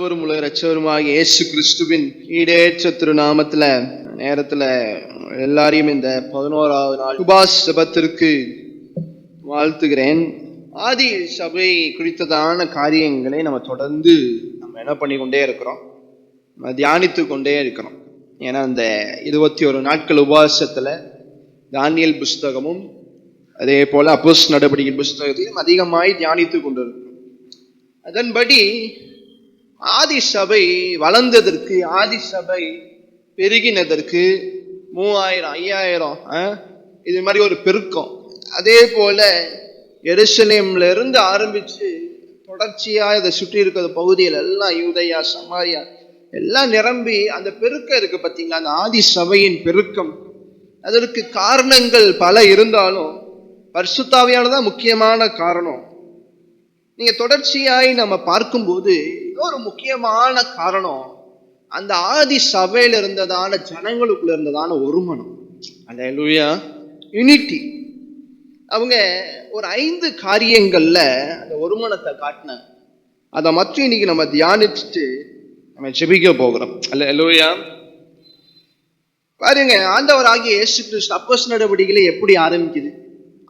ஆண்டவரும் உலக இரட்சகருமாகிய இயேசு கிறிஸ்துவின் ஈடேற்ற திருநாமத்துல நேரத்துல எல்லாரையும் இந்த 11வது நாள் உபாசபத்திற்கு வாழ்த்துகிறேன். ஆதி சபை குறித்ததான காரியங்களை நம்ம தொடர்ந்து என்ன பண்ணி கொண்டே இருக்கிறோம், தியானித்து கொண்டே இருக்கிறோம். ஏன்னா இந்த 21 நாட்கள் உபவாசத்துல தானியேல் புஸ்தகமும் அதே போல அப்போஸ்தலர் நடபடிகள் புஸ்தகத்தையும் அதிகமாய் தியானித்து கொண்டிருக்கிறோம். அதன்படி ஆதி சபை வளர்ந்ததற்கு, ஆதி சபை பெருகினதற்கு 3000 5000 இது மாதிரி ஒரு பெருக்கம். அதே போல எருசலேம்ல இருந்து ஆரம்பிச்சு தொடர்ச்சியா இதை சுற்றி இருக்கிற பகுதிகள் எல்லாம் யூதேயா சமாரியா எல்லாம் நிரம்பி அந்த பெருக்கம் இருக்கு பார்த்தீங்களா, அந்த ஆதி சபையின் பெருக்கம். அதற்கு காரணங்கள் பல இருந்தாலும் பரிசுத்தாவியானதான் முக்கியமான காரணம். நீங்க தொடர்ச்சியாய் நம்ம பார்க்கும்போது இன்னொரு முக்கியமான காரணம், அந்த ஆதி சபையில இருந்ததான ஜனங்களுக்குள்ள இருந்ததான ஒருமனம், அல்லேலூயா, யூனிட்டி. அவங்க ஒரு 5 காரியங்கள்ல அந்த ஒருமனத்தை காட்டினாங்க. அதை மட்டும் இன்னைக்கு நம்ம தியானிச்சுட்டு நம்ம ஜெபிக்க போகிறோம். அல்லேலூயா. பாருங்க, ஆண்டவராகிய இயேசு கிறிஸ்து அப்போஸ்தலர் நடபடிகளை எப்படி ஆரம்பிக்குது?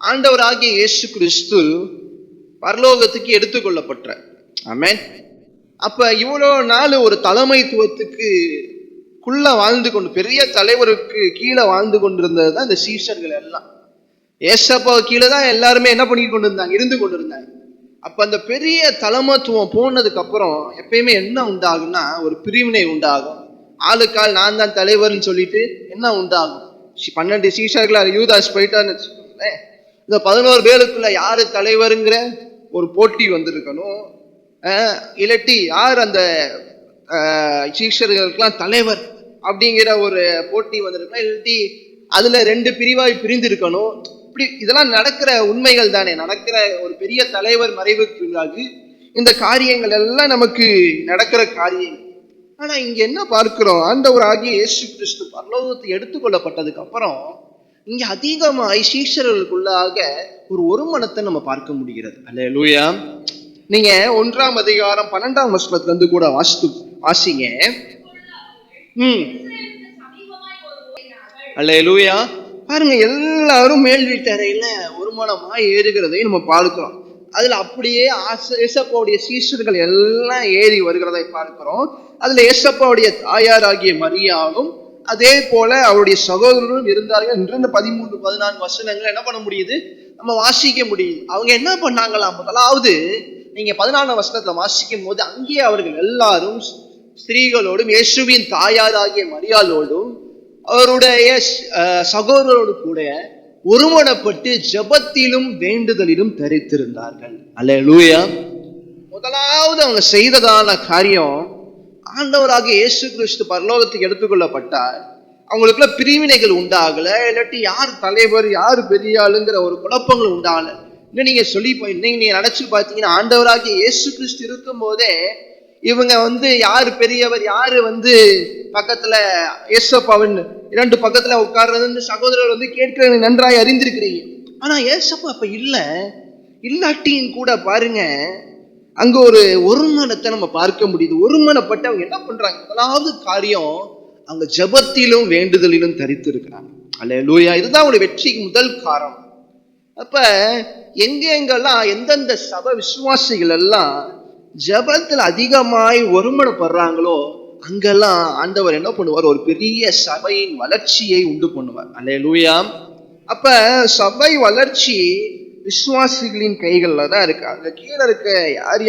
ஆண்டவராகிய இயேசு கிறிஸ்து பரலோகத்துக்கு எடுத்துக்கொள்ளப்பட்ட, ஆமென். அப்ப இவ்வளோ நாள் ஒரு தலைமைத்துவத்துக்கு வாழ்ந்து கொண்டு, பெரிய தலைவருக்கு கீழே வாழ்ந்து கொண்டிருந்தது தான் இந்த சீஷர்கள் எல்லாம். ஏசப்பா கீழே தான் எல்லாருமே என்ன பண்ணிட்டு கொண்டு இருந்தாங்க, இருந்து கொண்டு இருந்தாங்க. அப்ப அந்த பெரிய தலைமைத்துவம் போனதுக்கு அப்புறம் எப்பயுமே என்ன உண்டாகும்னா, ஒரு பிரிவினை உண்டாகும். ஆளுக்கால் நான் தான் தலைவர்னு சொல்லிட்டு என்ன உண்டாகும், 12 சீஷர்களா யூதாஸ் போயிட்டான்னு வச்சுக்கோங்களேன், இந்த 11 பேருக்குள்ள யாரு தலைவருங்கிற ஒரு போட்டி வந்திருக்கணும். இல்லாட்டி யார் அந்த சீஷர்களுக்கெல்லாம் தலைவர் அப்படிங்கிற ஒரு போட்டி வந்திருக்கணும். இல்லாட்டி அதுல 2 பிரிவாய் பிரிந்து இருக்கணும். இப்படி இதெல்லாம் நடக்கிற உண்மைகள் தானே, நடக்கிற ஒரு பெரிய தலைவர் மறைவுக்கு பிறகு இந்த காரியங்கள் எல்லாம் நமக்கு நடக்கிற காரியங்கள். ஆனா இங்க என்ன பார்க்கிறோம், ஆண்டவராகிய இயேசு கிறிஸ்து பரலோகத்தை எடுத்துக்கொள்ளப்பட்டதுக்கு அப்புறம் இங்க அதிகமாய் சீஷர்களுக்குள்ளாக ஒரு ஒருமனத்தை நம்ம பார்க்க முடிகிறது. அல்லேலூயா. நீங்க 1ஆம் அதிகாரம் 12ஆம் வசனத்துல இருந்து கூட வாசிங்க. அல்லேலூயா. பாருங்க, எல்லாரும் மேல் வீட்டறையில ஒருமனமாய் ஏறுகிறதை நம்ம பார்க்கிறோம். அதுல அப்படியே ஏசப்பாவுடைய சீஷர்கள் எல்லாம் ஏறி வருகிறதை பார்க்கிறோம். அதுல ஏசப்பாவுடைய தாயாராகிய மரியாவும் அதே போல அவருடைய சகோதரரும் இருந்தார்கள் என்று இந்த 13 14 வசனங்கள் என்ன பண்ண முடியுது, நம்ம வாசிக்க முடியுது. அவங்க என்ன பண்ணாங்களாம், முதலாவது நீங்க 14ஆம் வசனத்துல வாசிக்கும் போது அங்கே அவர்கள் எல்லாரும் ஸ்திரீகளோடும் இயேசுவின் தாயாராகிய மரியாளோடும் அவருடைய சகோதரரோடு கூட ஒருமனப்பட்டு ஜெபத்திலும் வேண்டுதலிலும் தரித்திருந்தார்கள். அல்லேலூயா. முதலாவது அவங்க செய்ததான காரியம், ஆண்டவராகிய இயேசு கிறிஸ்து பரலோகத்துக்கு எடுத்துக்கொள்ளப்பட்டார். அவங்களுக்குள்ள பிரிவினைகள் உண்டாகல, இல்லாட்டி யார் தலைவர் யார் பெரிய ஆளுங்கிற ஒரு குழப்பங்கள் உண்டாகல. இன்னும் நீங்க நீங்க நினைச்சு பார்த்தீங்கன்னா, ஆண்டவராகிய இயேசு கிறிஸ்து இருக்கும் போதே இவங்க யாரு பெரியவர் யாரு பக்கத்துல ஏசப்பாவின் 2 பக்கத்துல உட்கார்றது சகோதரர் கேட்க நன்றாய் அறிந்திருக்கிறீங்க. ஆனா ஏசப்பா அப்ப இல்லாட்டியும் கூட பாருங்க, அங்க ஒரு ஒருமனத்தை நம்ம பார்க்க முடியுது. ஒருமனப்பட்டு அவங்க என்ன பண்றாங்க, முதலாவது காரியம் அவங்க ஜெபத்திலும் வேண்டுதலிலும் தரித்து இருக்கிறாங்க. அல்லேலூயா. இதுதான் அவங்களுடைய வெற்றிக்கு முதல் காரணம். அப்ப எங்கெங்கெல்லாம் எந்தெந்த சபை விசுவாசிகள் எல்லாம் ஜெபத்துல அதிகமாய் ஒருமனப்படுறாங்களோ அங்கெல்லாம் ஆண்டவர் என்ன பண்ணுவார், ஒரு பெரிய சபையின் வளர்ச்சியை உண்டு பண்ணுவார். அல்லேலூயா. அப்ப சபை வளர்ச்சி விசுவாசிகளின் கைகள்ல தான் இருக்கு. அங்க கீழே இருக்க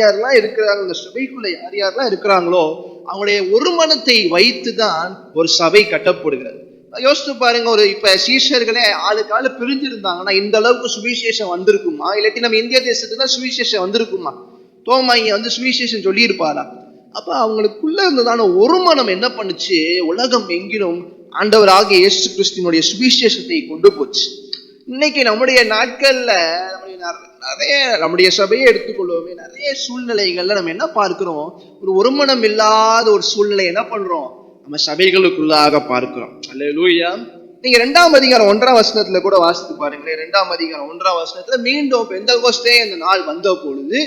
யாரெல்லாம் இருக்கிறாங்க, இந்த சபைக்குள்ள யாரெல்லாம் இருக்கிறாங்களோ அவங்களுடைய ஒருமனத்தை வைத்துதான் ஒரு சபை கட்டப்படுகிறது. யோசித்து பாருங்க, இப்ப சீஷர்களே ஆளுக்கால பிரிஞ்சிருந்தாங்கன்னா இந்த அளவுக்கு சுவிசேஷம் வந்திருக்குமா? இல்லாட்டி நம்ம இந்திய தேசத்துல சுவிசேஷம் வந்திருக்குமா? தோமா இங்க சுவிசேஷம் சொல்லி இருப்பாரா? அப்ப அவங்களுக்குள்ள இருந்ததான ஒருமனம் என்ன பண்ணுச்சு, உலகம் எங்கிலும் ஆண்டவராகிய இயேசு கிறிஸ்துவினுடைய சுவிசேஷத்தை கொண்டு போச்சு. இன்னைக்கு நம்முடைய நாட்கள்ல நம்முடைய சபையை எடுத்துக்கொள்வோமே, நிறைய சூழ்நிலைகள்ல நம்ம என்ன பார்க்கிறோம், ஒரு ஒருமனம் இல்லாத ஒரு சூழ்நிலை என்ன பண்றோம், நம்ம சபைகளுக்குள்ளாக பார்க்கிறோம். அல்லேலூயா. நீங்க 2ஆம் அதிகாரம் 1ஆம் வசனத்துல கூட வாசித்து பாருங்களேன். 2ஆம் அதிகாரம் 1ஆம் வசனத்துல மீண்டும் பெந்தெகோஸ்தே அந்த நாள் வந்த பொழுது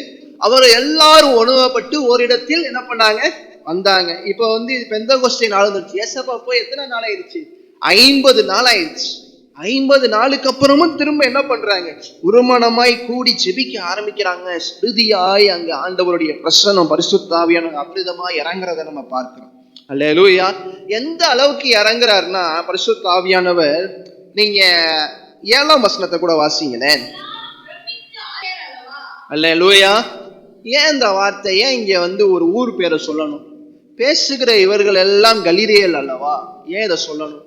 அவர் எல்லாரும் ஒருமனப்பட்டு ஓரிடத்தில் என்ன பண்ணாங்க, வந்தாங்க. இப்ப பெந்தகோஸ்தே நாள் வந்துருச்சு. ஏசப்பா போய் எத்தனை நாள் ஆயிடுச்சு? 50 நாள் ஆயிடுச்சு. 50 நாளுக்கு அப்புறமும் திரும்ப என்ன பண்றாங்க? உருமனமாய் கூடி ஜெபிக்க ஆரம்பிக்கிறாங்க. ஸ்ருதியாய் அங்க ஆண்டவருடைய பிரசன்னம் பரிசுத்த ஆவியானவர் அற்புதமாய் இறங்குறத நம்ம பார்க்கிறோம். அல்லேலூயா. எந்த அளவுக்கு இறங்குறாருன்னா பரிசுத்த ஆவியானவர், நீங்க 7ஆம் வசனத்தை கூட வாசிங்களேன். அல்லேலூயா. ஏன் இந்த வார்த்தையை இங்க ஒரு ஊர் பேரை சொல்லணும்? பேசுகிற இவர்கள் எல்லாம் கலிலேயர் அல்லவா? ஏன் இதை சொல்லணும்?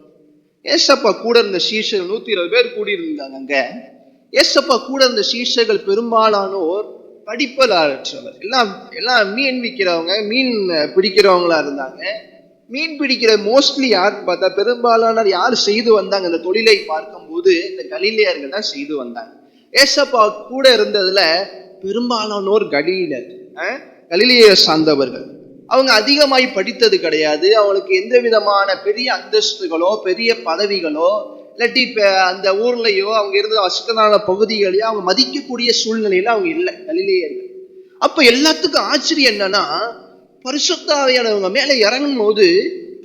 ஏசப்பா கூட இருந்த சீஷர்கள் 120 பேர் கூடியிருந்தாங்க அங்க. ஏசப்பா கூட இருந்த சீஷர்கள் பெரும்பாலானோர் படிப்பலாற்றவர். எல்லாம் மீன் விற்கிறவங்க, மீன் பிடிக்கிறவங்களா இருந்தாங்க. மீன் பிடிக்கிற மோஸ்ட்லி யார் பார்த்தா பெரும்பாலானோர் யார் செய்து வந்தாங்க இந்த தொழிலை பார்க்கும்போது? இந்த கலிலேயர்கள் தான் செய்து வந்தாங்க. ஏசப்பா கூட இருந்ததுல பெரும்பாலானோர் கலிலேய சார்ந்தவர்கள். அவங்க அதிகமாய் படித்தது கிடையாது. அவங்களுக்கு எந்த விதமான பெரிய அந்தஸ்துகளோ பெரிய பதவிகளோ இல்லாட்டி அந்த ஊர்லயோ அவங்க இருந்த வசதியான பகுதிகளையோ அவங்க மதிக்கக்கூடிய சூழ்நிலையில அவங்க இல்லை கலிலேயர்கள். அப்ப எல்லாத்துக்கும் ஆச்சரியம் என்னன்னா, பரிசுத்த ஆவியானவங்க மேல இறங்கும் போது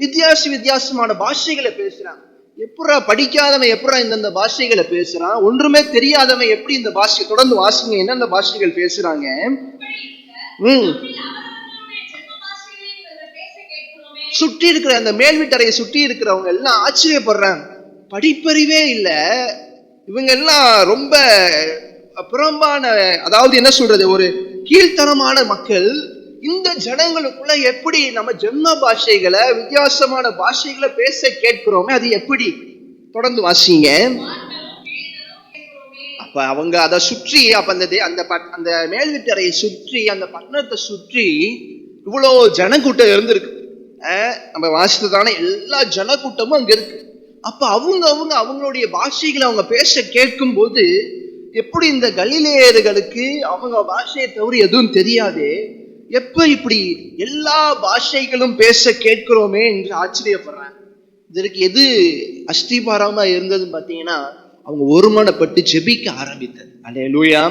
வித்தியாசமான பாஷைகளை பேசுறாங்க. எப்படா படிக்காதவன் எப்படா இந்த பாஷைகளை பேசுறான்? ஒன்றுமே தெரியாதவன் எப்படி இந்த பாஷை? தொடர்ந்து வாசிங்க, என்னென்ன பாஷைகள் பேசுறாங்க. சுற்றி இருக்கிற அந்த மேல் வீட்டறையை சுற்றி இருக்கிறவங்க எல்லாம் ஆச்சரியப்படுறாங்க. படிப்பறிவே இல்லை இவங்க எல்லாம், ரொம்ப புறம்பான, அதாவது என்ன சொல்றது, ஒரு கீழ்த்தரமான மக்கள். இந்த ஜனங்களுக்குள்ள எப்படி நம்ம ஜென்ம பாஷைகளை, வித்தியாசமான பாஷைகளை பேச கேட்கிறோமே, அது எப்படி? தொடர்ந்து வாசிங்க. அப்ப அவங்க அதை சுற்றி, அப்ப அந்த மேல் வீட்டறையை சுற்றி, அந்த பட்டணத்தை சுற்றி இவ்வளவு ஜனக்கூட்டம் இருந்திருக்கு. நம்ம வாசித்ததான எல்லா ஜனக்கூட்டமும் அங்க இருக்கு. அப்ப அவங்களுடைய பாஷைகளை அவங்க பேச கேட்கும் போது, எப்படி இந்த கலிலேயர்களுக்கு அவங்க பாஷையை தவிர எதுவும் தெரியாது, எப்ப இப்படி எல்லா பாஷைகளும் பேச கேட்கிறோமே என்று ஆச்சரியப்படுறாங்க. இதற்கு எது அஸ்திபாரமா இருந்ததுன்னு பாத்தீங்கன்னா, அவங்க ஒருமனப்பட்டு ஜெபிக்க ஆரம்பித்தது. அல்லேலூயா.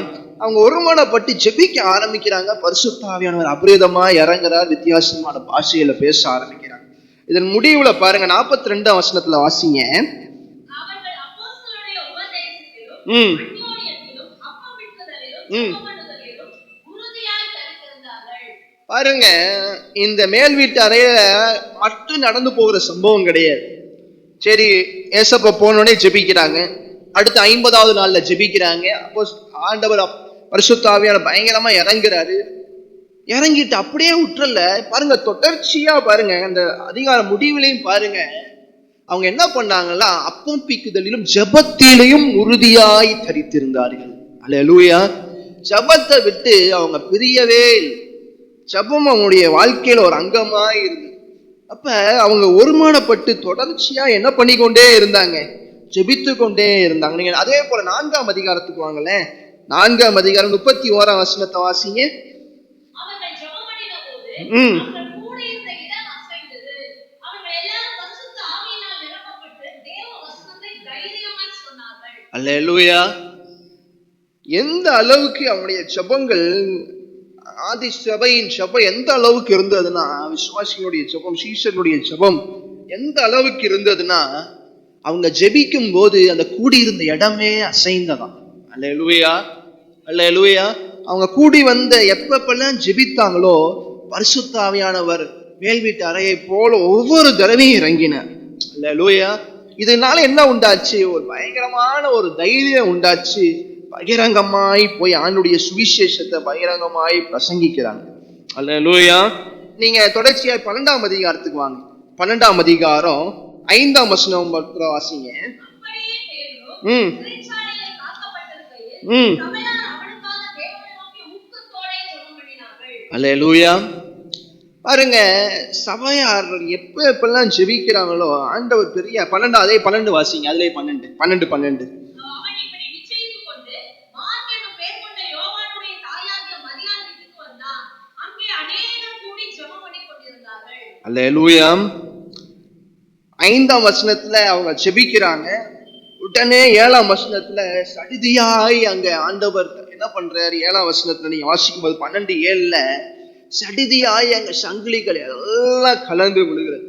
அவங்க ஒருமனப்பட்டு ஜெபிக்க ஆரம்பிக்கிறாங்க. பரிசுத்த ஆவியானவர் அபரிதமா இறங்குறார். வித்தியாசமான பாஷையில பேச ஆரம்பிக்கிறாங்க. இதன் முடிவுல பாருங்க, 42ஆம் வசனத்துல வாசிங்க. பாருங்க, இந்த மேல் வீட்டு அறையில மட்டும் நடந்து போகிற சம்பவம் கிடையாது. சரி, ஏசப்பா போனோடனே ஜெபிக்கிறாங்க. அடுத்து 50வது நாள்ல ஜெபிக்கிறாங்க. அப்போ ஆண்டவர் பரிசுத்த ஆவியானவர் பயங்கரமா இறங்குறாரு. இறங்கிட்டு அப்படியே விட்டுறல பாருங்க, தொடர்ச்சியா பாருங்க, அந்த அதிகார முடிவுலையும் பாருங்க, அவங்க என்ன பண்ணாங்கன்னா, அப்பம் பிக்குதலிலும் ஜெபத்திலையும் உறுதியாய் தரித்திருந்தார்கள். அல்லேலூயா. ஜெபத்தை விட்டு அவங்க பிரியவே இல்லை. ஜெபம் அவங்களுடைய வாழ்க்கையில ஒரு அங்கமாய் இருந்தது. அப்ப அவங்க ஒருமானப்பட்டு தொடர்ச்சியா என்ன பண்ணிக்கொண்டே இருந்தாங்க? ஜெபித்து கொண்டே இருந்தாங்க. நீங்க அதே போல 4ஆம் அதிகாரத்துக்கு வாங்கலேன். 4ஆம் அதிகாரம் 31ஆம் வசனத்தை வாசிங்க. அல்லேலூயா. எந்த அளவுக்கு அவங்களுடைய ஜெபங்கள், ஆதி சபையின் ஜெபம் எந்த அளவுக்கு இருந்ததுன்னா, விசுவாசிகளுடைய ஜெபம், சீஷர்களுடைய ஜெபம் எந்த அளவுக்கு இருந்ததுன்னா, அவங்க ஜெபிக்கும் போது அந்த கூடியிருந்த இடமே அசைந்ததான். அல்லேலூயா, அல்லேலூயா. அவங்க கூடி வந்த எப்பெல்லாம் ஜெபித்தாங்களோ, பரிசுத்த ஆவியானவர் மேல் வீட்டு அறையை போல ஒவ்வொரு தடவையும் இறங்கினார். அல்லேலூயா. இதனால என்ன உண்டாச்சு? ஒரு பயங்கரமான ஒரு தைரியம் உண்டாச்சு. பகிரங்கமாய் போய் ஆண்டுடைய சுவிசேஷத்தை பகிரங்கமாய் பிரசங்கிக்கிறாங்க. அல்லேலூயா. நீங்க தொடர்ச்சியா 12ஆம் அதிகாரத்துக்கு வாங்க. 12ஆம் அதிகாரம் 5ஆம் வசனம் வாசிங்க. அல்லேலூயா. பாருங்க, சபையார் எப்பெல்லாம் ஜெபிக்கிறாங்களோ ஆண்டவர் பெரிய 12 வாசிங்க. அதுல 12. அல்லேலூயா. 5ஆம் வசனத்துல அவங்க ஜெபிக்கிறாங்க. உடனே 7ஆம் வசனத்துல சடிதியாய் அங்க ஆண்டவர் என்ன பண்றாரு? 7ஆம் வசனத்துல நீங்க வாசிக்கும் போது 12:7 சடிதியாய் அங்க சங்கிலிகள் எல்லாம் கலந்து விழுகிறது.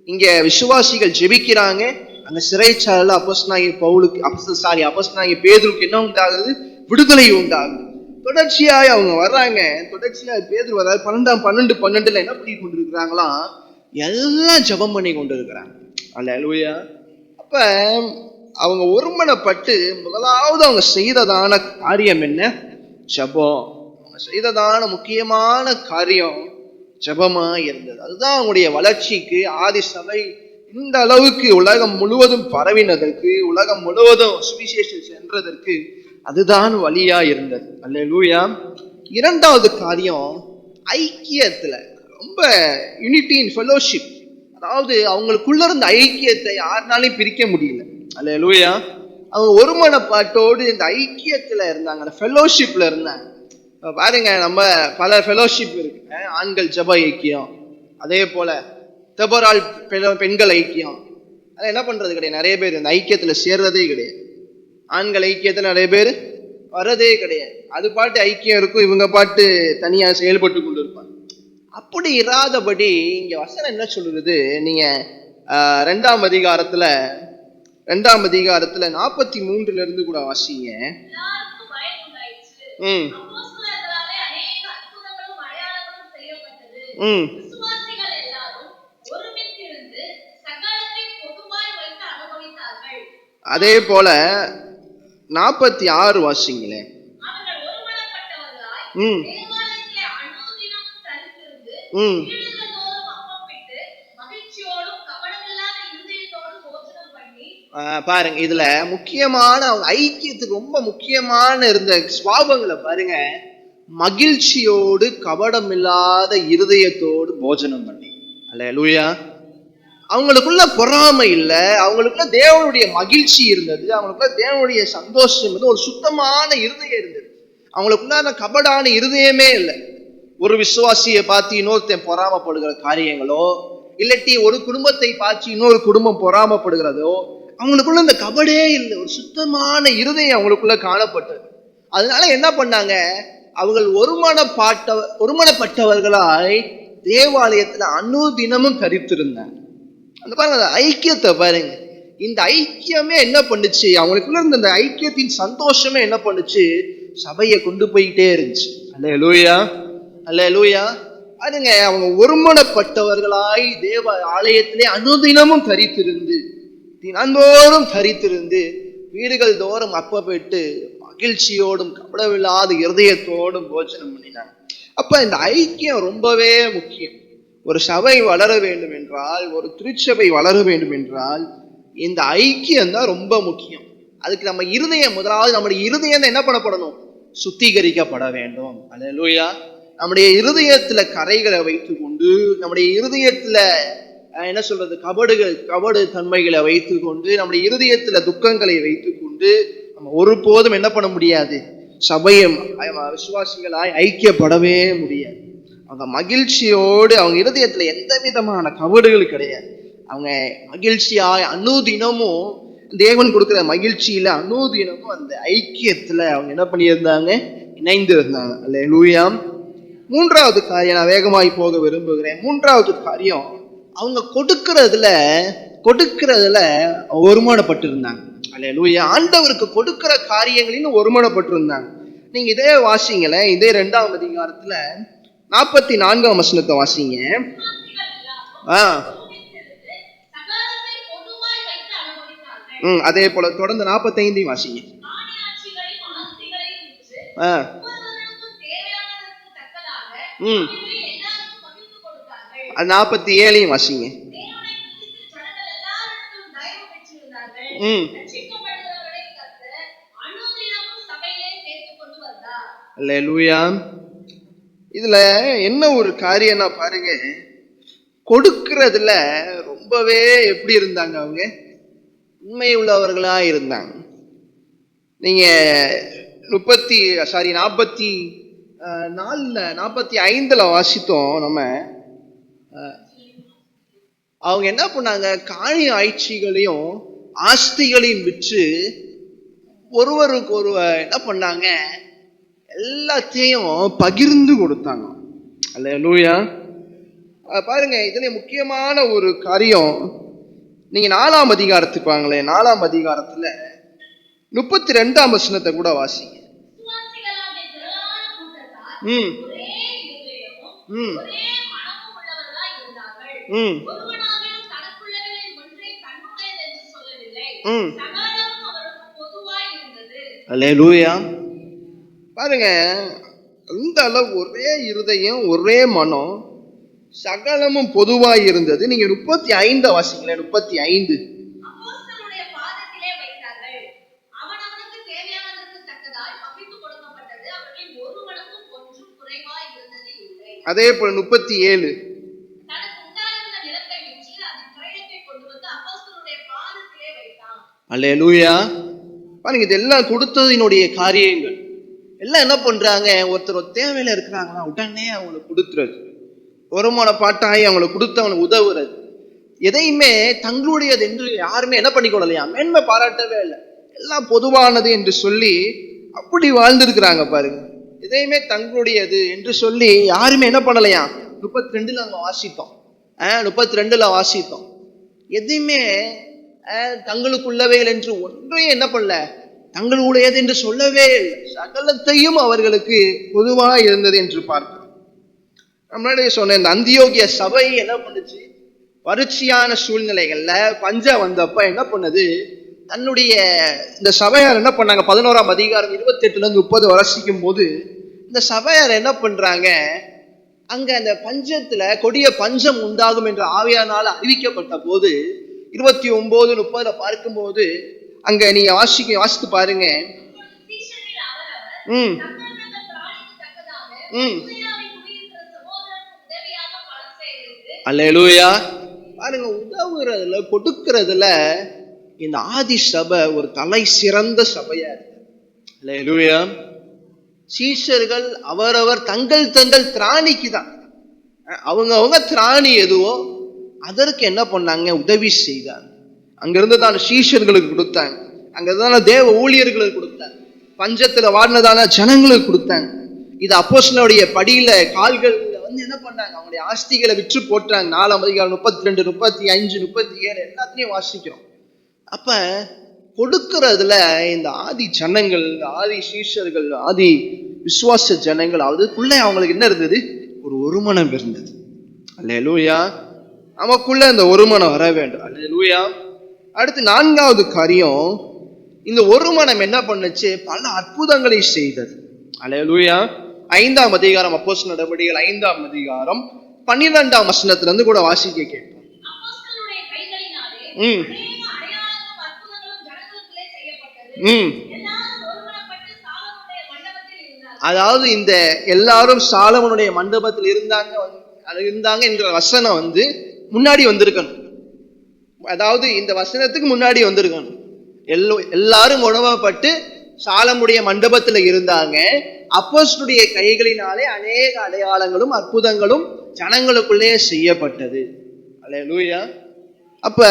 இங்க விசுவாசிகள் ஜெபிக்கிறாங்க, அங்க சிறைச்சாலையில அப்போஸ்தலனாகிய பேதுருக்கு என்ன உண்டாகுது? விடுதலை உண்டாகுது. தொடர்ச்சியாய் அவங்க வர்றாங்க, தொடர்ச்சியாய் பேதுரு வர்றாரு. 12:12 என்ன பண்ணி கொண்டிருக்கிறாங்களாம்? எல்லாம் ஜெபம் பண்ணி கொண்டிருக்கிறாங்க. அல்லேலூயா. அப்ப அவங்க ஒருமனப்பட்டு முதலாவது அவங்க செய்ததான காரியம் என்ன? ஜெபம். அவங்க செய்ததான முக்கியமான காரியம் ஜெபமா இருந்தது. அதுதான் அவங்களுடைய வளர்ச்சிக்கு, ஆதி சபை இந்த அளவுக்கு உலகம் முழுவதும் பரவினதற்கு, உலகம் முழுவதும் சுவிசேஷம் சென்றதற்கு அதுதான் வழியா இருந்தது. அல்லேலூயா. இரண்டாவது காரியம் ஐக்கியத்துல ரொம்ப யூனிட்டி இன் ஃபெலோஷிப். அதாவது அவங்களுக்குள்ள இருந்த ஐக்கியத்தை யாருனாலையும் பிரிக்க முடியல. அல்லேலூயா. அவங்க ஒருமனப்பாட்டோடு இந்த ஐக்கியத்துல இருந்தாங்க, அந்த ஃபெலோஷிப்ல இருந்தாங்க. பாருங்க, நம்ம பல ஃபெலோஷிப் இருக்கு. ஆண்கள் ஜெப ஐக்கியம், அதே போல தெபரால் பெண்கள் ஐக்கியம். அதை என்ன பண்றது கிடையாது. நிறைய பேர் இந்த ஐக்கியத்துல சேர்றதே கிடையாது. ஆண்கள் ஐக்கியத்துல நிறைய பேர் வர்றதே கிடையாது. அது பாட்டு ஐக்கியம் இருக்கும், இவங்க பாட்டு தனியா செயல்பட்டு கொண்டு இருப்பாங்க. அப்படி இராதபடி இங்க வசனம் என்ன சொல்லுது? நீங்க 2ஆம் அதிகாரத்துல 43 இருந்து கூட வாசிங்க. அதே போல 46 வாசிங்களே. பாருங்க, இதுல முக்கியமான ஐக்கியத்துக்கு ரொம்ப முக்கியமான இருந்த சுவாபங்களை பாருங்க. மகிழ்ச்சியோடு கபடம் இல்லாத இருதயத்தோடு போஜனம் பண்ணி. அல்லேலூயா. அவங்களுக்குள்ள பொறாமை இல்லை, அவங்களுக்குள்ள தேவனுடைய மகிழ்ச்சி இருந்தது, அவங்களுக்குள்ள தேவனுடைய சந்தோஷம் இருந்தது, ஒரு சுத்தமான இருதயம் இருந்தது. அவங்களுக்குள்ள கபடான இருதயமே இல்லை. ஒரு விசுவாசியை பார்த்து இன்னொருத்தன் பொறாமப்படுகிற காரியங்களோ, இல்லாட்டி ஒரு குடும்பத்தை பார்த்து இன்னொரு குடும்பம் பொறாமப்படுகிறதோ, அவங்களுக்குள்ள இந்த கபடே இல்லை. ஒரு சுத்தமான இருதயம் அவங்களுக்குள்ள காணப்பட்டது. அதனால என்ன பண்ணாங்க? அவர்கள் ஒருமனப்பட்டவர்களாய் தேவாலயத்துல அனுதினமும் தரித்திருந்தாங்க. அந்த பாருங்க, ஐக்கியத்தை பாருங்க. இந்த ஐக்கியமே என்ன பண்ணுச்சு? அவங்களுக்குள்ள இருந்த இந்த ஐக்கியத்தின் சந்தோஷமே என்ன பண்ணுச்சு? சபையை கொண்டு போயிட்டே இருந்துச்சு. அல்லேலூயா, அல்லேலூயா. பாருங்க, அவங்க ஒருமனப்பட்டவர்களாய் தேவ ஆலயத்திலே அனுதினமும் தரித்திருந்து, தினந்தோறும் தரித்திருந்து, வீடுகள் தோறும் அப்பப்பட்டு மகிழ்ச்சியோடும் கபடமில்லாத இருதயத்தோடும் போஜனம் பண்ணினாங்க. அப்ப இந்த ஐக்கியம் ரொம்பவே முக்கியம். ஒரு சபை வளர வேண்டும் என்றால், ஒரு திருச்சபை வளர வேண்டும் என்றால், இந்த ஐக்கியம் தான் ரொம்ப முக்கியம். அதுக்கு நம்ம இருதயம், முதலாவது நம்முடைய இருதயம் என்ன பண்ணப்படணும்? சுத்திகரிக்கப்பட வேண்டும். அல்லேலூயா. நம்முடைய இருதயத்துல கரைகளை வைத்துக் கொண்டு, நம்முடைய இருதயத்துல என்ன சொல்றது, கபடு தன்மைகளை வைத்துக் கொண்டு, நம்முடைய இருதயத்துல துக்கங்களை வைத்துக் கொண்டு நம்ம ஒருபோதும் என்ன பண்ண முடியாது? சபையும் விசுவாசிகளாய் ஐக்கியப்படவே முடியாது. அவங்க மகிழ்ச்சியோடு, அவங்க இருதயத்துல எந்த விதமான கபடுகள் கிடையாது. அவங்க மகிழ்ச்சியாய் அனுதினமும் தேவன் கொடுக்கிற மகிழ்ச்சியில அனுதினமும் அந்த ஐக்கியத்துல அவங்க என்ன பண்ணியிருந்தாங்க? இணைந்து இருந்தாங்க. அல்லேலூயா. மூன்றாவது காரியம், நான் வேகமாய் போக விரும்புகிறேன். மூன்றாவது காரியம், அவங்க கொடுக்கிறதுல ஒருமனப்பட்டு இருந்தாங்க. அல்லேலூயா. ஆண்டவருக்கு கொடுக்கிற காரியங்களின்னு ஒருமனப்பட்டு இருந்தாங்க. நீங்க இதே வாசிங்களேன், இதே 2ஆம் அதிகாரத்துல 44ஆம் வசனத்தை வாசிங்க. அதே போல தொடர்ந்து 45 வாசிங்க. 47 வாசிங்க. அல்லேலூயா. இதுல என்ன ஒரு காரியம்னா பாருங்க, கொடுக்கிறதுல ரொம்பவே எப்படி இருந்தாங்க? அவங்க உண்மை உள்ளவர்களா இருந்தாங்க. நீங்க 45 வாசித்தோம் நம்ம. அவங்க என்ன பண்ணாங்க? காணி ஆட்சிகளையும் ஆஸ்திகளையும் விற்று ஒருவருக்கு ஒருவர் என்ன பண்ணாங்க? எல்லாத்தையும் பகிர்ந்து கொடுத்தாங்க. அல்லேலூயா. பாருங்க, இதுல முக்கியமான ஒரு காரியம், நீங்க 4ஆம் அதிகாரத்துக்கு வாங்களேன். 4ஆம் அதிகாரத்துல 32ஆம் வசனத்தை கூட வாசிங்க. ம் ம் ம் ம் அல்லேலூயா. பாருங்க, அந்த அளவு ஒரே இருதயம், ஒரே மனம், சகலமும் பொதுவாய் இருந்தது. நீங்க 35 வாசிங்களேன். 35. அதே போல 37. அல்லேலூயா. பாருங்க, இதெல்லாம் கொடுத்ததினுடைய காரியங்கள் எல்லாம் என்ன பண்றாங்க, ஒருத்தர் தேவையில இருக்கிறாங்களா உடனே அவங்களுக்கு கொடுத்துறது, வருமான பாட்டாயி அவங்களுக்கு கொடுத்து அவங்களுக்கு உதவுறது, எதையுமே தங்களுடையது என்று யாருமே என்ன பண்ணிக்கொள்ளலையா, மேன்மை பாராட்டவே இல்லை, எல்லாம் பொதுவானது என்று சொல்லி அப்படி வாழ்ந்திருக்கிறாங்க. பாருங்க, எதையுமே தங்களுடையது என்று சொல்லி யாருமே என்ன பண்ணலையா. 32 அங்க வாசித்தோம். 32 வாசித்தோம். எதையுமே தங்களுக்குள்ளவைகள் என்று ஒன்றையும் என்ன பண்ணல, தங்களுடையது என்று சொல்லவே இல்லை. சகலத்தையும் அவர்களுக்கு பொதுவாக இருந்தது என்று பார்க்கிறோம். நம்மளுடைய சொன்ன இந்த அந்தியோகிய சபை என்ன பண்ணுச்சு, வறட்சியான சூழ்நிலைகள்ல பஞ்சம் வந்தப்ப என்ன பண்ணது, தன்னுடைய இந்த சபையார் என்ன பண்ணாங்க, 11ஆம் அதிகாரம் 28-30 வாசிக்கும் போது இந்த சபையார் என்ன பண்றாங்க, அங்க அந்த பஞ்சத்துல கொடிய பஞ்சம் உண்டாகும் என்று ஆவியானால் அறிவிக்கப்பட்ட போது 29-30 பார்க்கும்போது அங்க நீங்க வாசித்து பாருங்க. அல்லேலூயா. பாருங்க, உதவுறதுல கொடுக்கறதுல இந்த ஆதி சபை ஒரு தலை சிறந்த சபையா இருக்கு. அல்லேலூயா. சீஷர்கள் அவரவர் தங்கள் திராணிக்கு தான், அவங்க திராணி எதுவோ அதற்கு என்ன பண்ணாங்க, உதவி செய்தாங்க. அங்கிருந்து தான் சீஷர்களுக்கு கொடுத்தாங்க, அங்கதான தேவ ஊழியர்களுக்கு கொடுத்தாங்க, பஞ்சத்துல வாடினதான ஜனங்களுக்கு கொடுத்தாங்க. இது அப்போஸ்தலருடைய படியில கால்கள் வந்து என்ன பண்ணாங்க, அவங்களுடைய ஆஸ்திகளை விற்று போட்டாங்க. 4ஆம் அதிகாரம் 32, 35, 37 எல்லாத்தையும் வாசிக்கிறோம். அப்ப கொடுக்கறதுல இந்த ஆதி ஜனங்கள், ஆதி சீஷர்கள், ஆதி விசுவாச ஜனங்கள், அதுக்குள்ள அவங்களுக்கு என்ன இருந்தது, ஒரு ஒருமனம் இருந்தது. அல்லேலூயா. நமக்குள்ள இந்த ஒருமனம் வர வேண்டும். அல்லேலூயா. அடுத்து 4வது காரியம், இந்த ஒருமனம் என்ன பண்ணுச்சு, பல அற்புதங்களை செய்தது. அல்லேலூயா. 5ஆம் அதிகாரம் அப்போஸ்தலர் நடவடிக்கைகள் 5ஆம் அதிகாரம் 12ஆம் வசனத்துல இருந்து கூட வாசிக்க கேட்போம். அதாவது இந்த எல்லாரும் சாலமோனுடைய மண்டபத்தில் இருந்தாங்க என்ற வசனம் வந்து முன்னாடி வந்திருக்கணும். அதாவது இந்த வசனத்துக்கு முன்னாடி வந்திருக்கணும். எல்லாரும் உணவப்பட்டு சாலமுடைய மண்டபத்துல இருந்தாங்க. அப்போஸ்தலருடைய கைகளினாலே அநேக அடையாளங்களும் அற்புதங்களும் ஜனங்களுக்குள்ளே செய்யப்பட்டது. அல்லேலூயா. அப்ப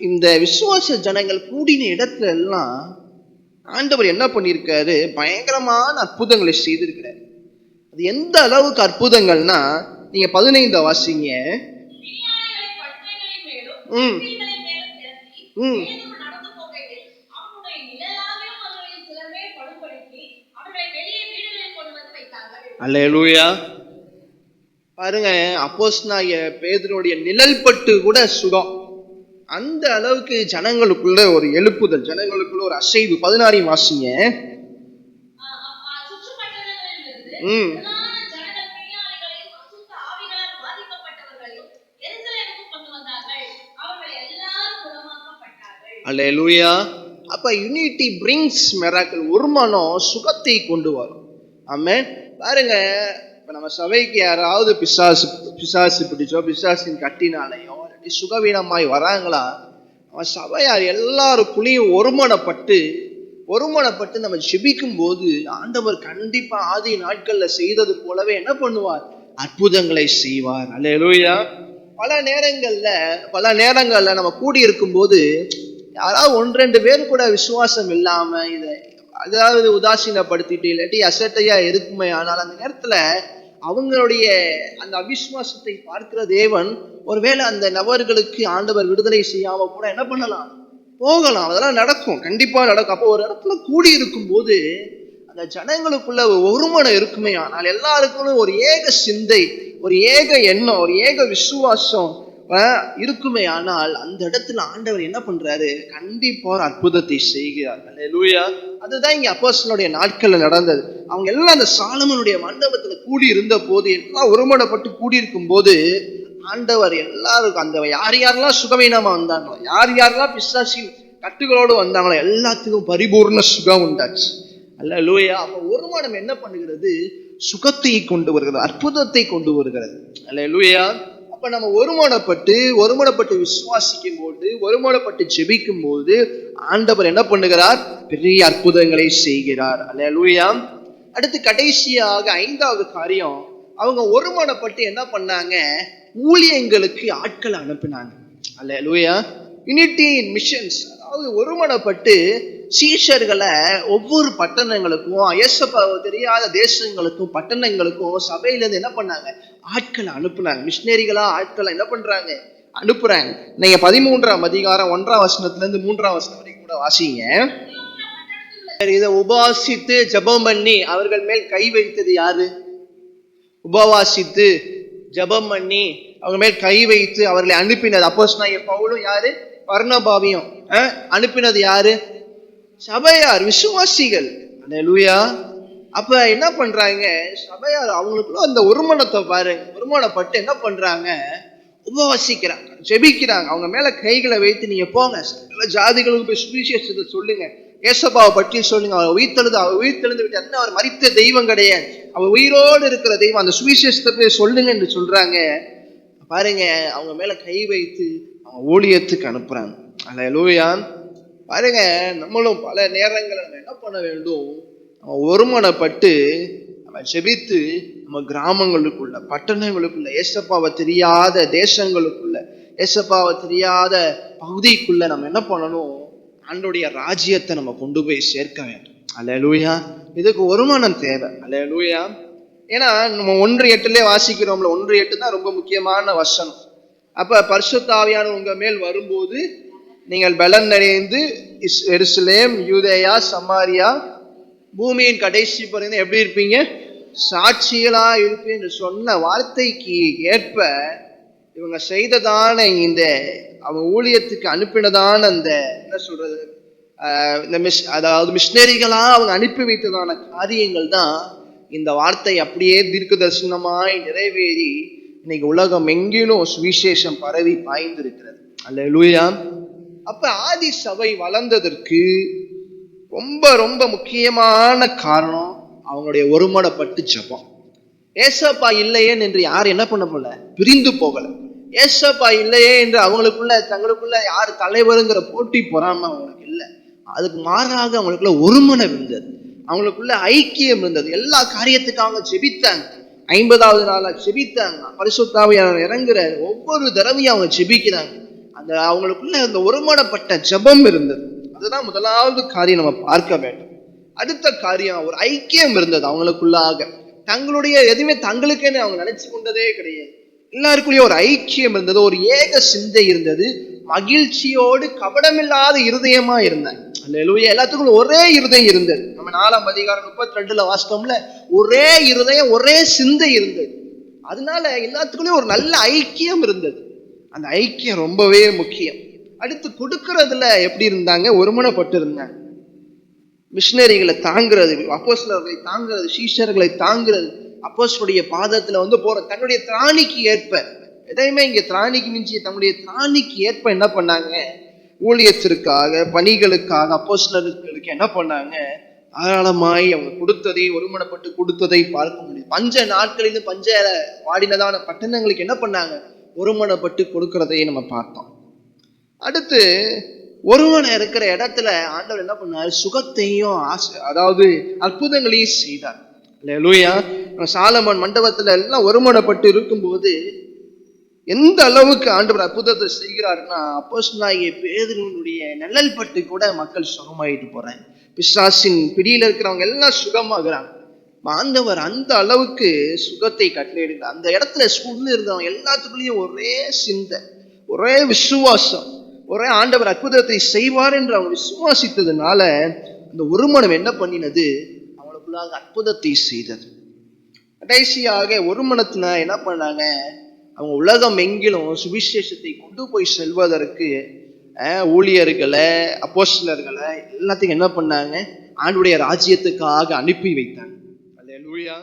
இந்த விசுவாச ஜனங்கள் கூடின இடத்துல எல்லாம் ஆண்டவர் என்ன பண்ணியிருக்காரு, பயங்கரமான அற்புதங்களை செய்திருக்கிறார். அது எந்த அளவுக்கு அற்புதங்கள்னா, நீங்க 15 வாசிங்க. அல்லேலூயா. பாருங்க, அப்போஸ்தலனாகிய பேதுருவுடைய நிழல் பட்டு கூட சுகம். அந்த அளவுக்கு ஜனங்களுக்குள்ள ஒரு எழுப்புதல், ஜனங்களுக்குள்ள ஒரு அசைவு. 16 வாசிங்க. அல்லேலூயா. அப்ப யூனிட்டி பிரிங்ஸ் மிராக்கிள், ஒருமனம் சுகத்தை கொண்டு வரும். ஆமென். பாருங்க, இப்ப நம்ம சபைக்கு யாராவது பிசாசு பிடிச்சோ, பிசாசின் கட்டினாலையோ சுகவீனமாய் வராங்களா, அவன் சபையார் எல்லாருக்குள்ளேயும் ஒருமனப்பட்டு நம்ம ஜெபிக்கும் போது ஆண்டவர் கண்டிப்பா ஆதி நாட்கள்ல செய்தது போலவே என்ன பண்ணுவார், அற்புதங்களை செய்வார். அல்லேலூயா. பல நேரங்கள்ல நம்ம கூடி இருக்கும் போது யாராவது 1-2 பேர் கூட விசுவாசம் இல்லாம இதை அதாவது உதாசீனப்படுத்திட்டு இல்லாட்டி அசட்டையா இருக்குமே, ஆனால் அந்த நேரத்துல அவங்களுடைய அந்த அவிசுவாசத்தை பார்க்கிற தேவன் ஒருவேளை அந்த நபர்களுக்கு ஆண்டவர் விடுதலை செய்யாம கூட என்ன பண்ணலாம், போகலாம். அதெல்லாம் நடக்கும், கண்டிப்பா நடக்கும். அப்போ ஒரு இடத்துல கூடி இருக்கும் போது அந்த ஜனங்களுக்குள்ள ஒரு மனம் இருக்குமே, ஆனால் எல்லாருக்கும் ஒரு ஏக சிந்தை, ஒரு ஏக எண்ணம், ஒரு ஏக விசுவாசம் இருக்குமே, ஆனால் அந்த இடத்துல ஆண்டவர் என்ன பண்றாரு, கண்டிப்பா ஒரு அற்புதத்தை செய்கிறார். அல்லேலூயா. அதுதான் இங்க அப்போஸ்தலருடைய நாட்கள்ல நடந்தது. அவங்க எல்லாம் அந்த சாலமோனுடைய மண்டபத்துல கூடி இருந்த போது, எல்லாம் ஒருமனப்பட்டு கூடி இருக்கும் போது ஆண்டவர் எல்லாருக்கும் அந்த யார் யாரெல்லாம் சுகவீனமா வந்தாங்களோ, யார் யாரெல்லாம் பிசாசின் கட்டுகளோடு வந்தாங்களோ எல்லாத்துக்கும் பரிபூர்ண சுகம் உண்டாச்சு. அல்லேலூயா. அப்ப ஒரு மனம் என்ன பண்ணுகிறது, சுகத்தை கொண்டு வருகிறது, அற்புதத்தை கொண்டு வருகிறது. அல்லேலூயா. அப்ப நம்ம ஒருமனப்பட்டு விசுவாசிக்கும் போது, ஒருமனப்பட்டு ஜெபிக்கும் போது ஆண்டவர் என்ன பண்ணுகிறார், பெரிய அற்புதங்களை செய்கிறார். அல்லேலூயா. அடுத்து கடைசியாக 5வது காரியம், அவங்க ஒருமனப்பட்டு என்ன பண்ணாங்க, ஊழியங்களுக்கு ஆட்களை அனுப்பினாங்க. அல்லேலூயா. யூனிட்டி இன் மிஷன்ஸ், அதாவது ஒருமனப்பட்டு சீஷர்களை ஒவ்வொரு பட்டணங்களுக்கும், இயேசுவை தெரியாத தேசங்களுக்கும் பட்டணங்களுக்கும் சபையிலேருந்து என்ன பண்ணாங்க, ஆட்களை அனுப்புனாங்க. மிஷினரிகளா ஆட்களை என்ன பண்றாங்க, அனுப்புறாங்க. நீங்க 13ஆம் அதிகாரம் 1ஆம் வசனத்திலிருந்து 3ஆம் வசனம் வரைக்கும் கூட வாசிங்க. இதை உபவாசித்து ஜெபம் பண்ணி அவர்கள் மேல் கை வைத்தது யாரு? உபவாசித்து ஜெபம் பண்ணி அவங்க மேல் கை வைத்து அவர்களை அனுப்பினது அப்போஸ்தலனாகிய பவுலும் யாரு, பர்னபாவையும் அனுப்பினது யாரு, சபையார், விசுவாசிகள். அல்லேலூயா. அப்ப என்ன பண்றாங்க, சபையார் அவங்களுக்குள்ள அந்த ஒருமனத்தை பாருங்க, ஒருமனப்பட்டு என்ன பண்றாங்க, உபவாசிக்கிறாங்க, ஜெபிக்கிறாங்க. அவங்க மேல கைகளை வைத்து நீங்க போங்க, எல்லா ஜாதிகளுக்கு போய் சுவிசேஷத்தை சொல்லுங்க, ஏசப்பாவை பற்றி சொல்லுங்க, அவர் உயிர்த்தெழுந்து விட்டு என்ன, அவர் மரித்த தெய்வம் கிடையாது, அவர் உயிரோடு இருக்கிற தெய்வம், அந்த சுவிசேஷத்தை போய் சொல்லுங்க என்று சொல்றாங்க. பாருங்க, அவங்க மேல கை வைத்து அவங்க ஊழியத்துக்கு அனுப்புறாங்க. அல்லேலூயா. பாருங்க, நம்மளும் பல நேரங்கள் நம்ம என்ன பண்ண வேண்டும், நம்ம ஒருமனப்பட்டு நம்ம ஜெபித்து நம்ம கிராமங்களுக்குள்ள, பட்டணங்களுக்குள்ள, ஏசப்பாவை தெரியாத தேசங்களுக்குள்ள, ஏசப்பாவை தெரியாத பகுதிக்குள்ள நம்ம என்ன பண்ணணும், ஆண்டவருடைய ராஜ்யத்தை நம்ம கொண்டு போய் சேர்க்க வேண்டும். அல்லேலூயா. இதுக்கு ஒருமனம் தேவை. அல்லேலூயா. ஏன்னா நம்ம 1:8 வாசிக்கிறோம்ல, 1:8 தான் ரொம்ப முக்கியமான வசனம். அப்ப பரிசுத்த ஆவியானவர் உங்க மேல் வரும்போது நீங்கள் பலன் அடைந்து எருசலேம், யூதேயா, சமாரியா, பூமியின் கடைசி பகுதியில் எப்படி இருப்பீங்க, சாட்சிகளா இருப்பீங்க என்று சொன்ன வார்த்தைக்கு ஏற்ப இவங்க செய்ததான இந்த அவங்க ஊழியத்துக்கு அனுப்பினதான அந்த என்ன சொல்றது, அதாவது மிஷினரிகளா அவங்க அனுப்பி வைத்ததான காரியங்கள் தான் இந்த வார்த்தை அப்படியே தீர்க்க தரிசனமாய் நிறைவேறி இன்னைக்கு உலகம் எங்கிலும் சுவிசேஷம் பரவி பாய்ந்திருக்கிறது. அல்லேலூயா. அப்ப ஆதி சபை வளர்ந்ததற்கு ரொம்ப ரொம்ப முக்கியமான காரணம் அவங்களுடைய ஒருமனப்பட்டு ஜெபம். ஏசப்பா இல்லையே என்று யார் என்ன பண்ண போல, பிரிந்து போகல. ஏசப்பா இல்லையே என்று அவங்களுக்குள்ள தங்களுக்குள்ள யார் தலைவருங்கிற போட்டி பொறாம அவங்களுக்கு இல்லை. அதுக்கு மாறாக அவங்களுக்குள்ள ஒருமனம் இருந்தது, அவங்களுக்குள்ள ஐக்கியம் இருந்தது. எல்லா காரியத்துக்கும் அவங்க ஜெபித்தாங்க. 50வது நாளா ஜெபித்தாங்க. பரிசுத்த ஆவியானவர் இறங்குற ஒவ்வொரு தடவையும் அவங்க ஜெபிக்கிறாங்க. அந்த அவங்களுக்குள்ள அந்த ஒருமனப்பட்ட ஜெபம் இருந்தது. அதுதான் முதலாவது காரியம் நம்ம பார்க்க வேண்டும். அடுத்த காரியம், ஒரு ஐக்கியம் இருந்தது அவங்களுக்குள்ளாக. தங்களுடைய எதுவுமே தங்களுக்குன்னு அவங்க நினைச்சு கொண்டதே கிடையாது. எல்லாருக்குள்ளேயும் ஒரு ஐக்கியம் இருந்தது, ஒரு ஏக சிந்தை இருந்தது, மகிழ்ச்சியோடு கபடமில்லாத இருதயமா இருந்தாங்க. அல்லேலூயா. எல்லாத்துக்கும் ஒரே இருதயம் இருந்தது. நம்ம 4ஆம் அதிகாரம் 32 வாசித்தோம்ல, ஒரே இருதயம், ஒரே சிந்தை இருந்தது. அதனால எல்லாத்துக்குள்ளேயும் ஒரு நல்ல ஐக்கியம் இருந்தது. அந்த ஐக்கியம் ரொம்பவே முக்கியம். அடுத்து கொடுக்கறதுல எப்படி இருந்தாங்க, ஒருமனப்பட்டு இருந்தாங்க. மிஷினரிகளை தாங்கிறது, அப்போஸ்தலர்களை தாங்கிறது, சீஷர்களை தாங்கிறது, அப்போஸ்தலருடைய பாதத்துல போற தன்னுடைய திராணிக்கு ஏற்ப, எதையுமே இங்க திராணிக்கு மிஞ்சிய தன்னுடைய திராணிக்கு ஏற்ப என்ன பண்ணாங்க, ஊழியத்திற்காக, பணிகளுக்காக அப்போஸ்தலர்களுக்கு என்ன பண்ணாங்க, தாராளமாய் அவங்க கொடுத்ததை, ஒருமனப்பட்டு கொடுத்ததை பார்க்க முடியும். பஞ்ச நாட்களிலும் பஞ்ச வாடினதான பட்டணங்களுக்கு என்ன பண்ணாங்க, ஒருமனப்பட்டு கொடுக்கறதை நம்ம பார்த்தோம். அடுத்து ஒருவனை இருக்கிற இடத்துல ஆண்டவர் என்ன பண்ணாரு, சுகத்தையும் அதாவது அற்புதங்களையும் செய்தார். அல்லேலூயா. சாலமோன் மண்டபத்துல எல்லாம் ஒருமனப்பட்டு இருக்கும்போது எந்த அளவுக்கு ஆண்டவர் அற்புதத்தை செய்கிறாருன்னா, அப்போஸ்தலனாகிய பேதுருவினுடைய நிழல் பட்டு கூட மக்கள் சுகமாயிட்டு போறாங்க. பிசாசின் பிடியில இருக்கிறவங்க எல்லாம் சுகமாகறாங்க. ஆண்டவர் அந்த அளவுக்கு சுகத்தை கட்டளையிடுகிறார். அந்த இடத்துல சூழ்ந்து இருந்தவங்க எல்லாத்துக்குள்ளேயும் ஒரே சிந்தை, ஒரே விசுவாசம், ஒரே ஆண்டவர் அற்புதத்தை செய்வார் என்று அவங்க விசுவாசித்ததுனால அந்த ஒரு மனம் என்ன பண்ணினது, அவங்களுக்குள்ளாக அற்புதத்தை செய்தது. கடைசியாக ஒரு மனத்தினா என்ன பண்ணாங்க, அவங்க உலகம் எங்கிலும் சுவிசேஷத்தை கொண்டு போய் செல்வதற்கு ஊழியர்களை, அப்போஸ்தலர்களை எல்லாத்தையும் என்ன பண்ணாங்க, ஆண்டவருடைய ராஜ்யத்துக்காக அனுப்பி வைத்தாங்க. அல்லேலூயா.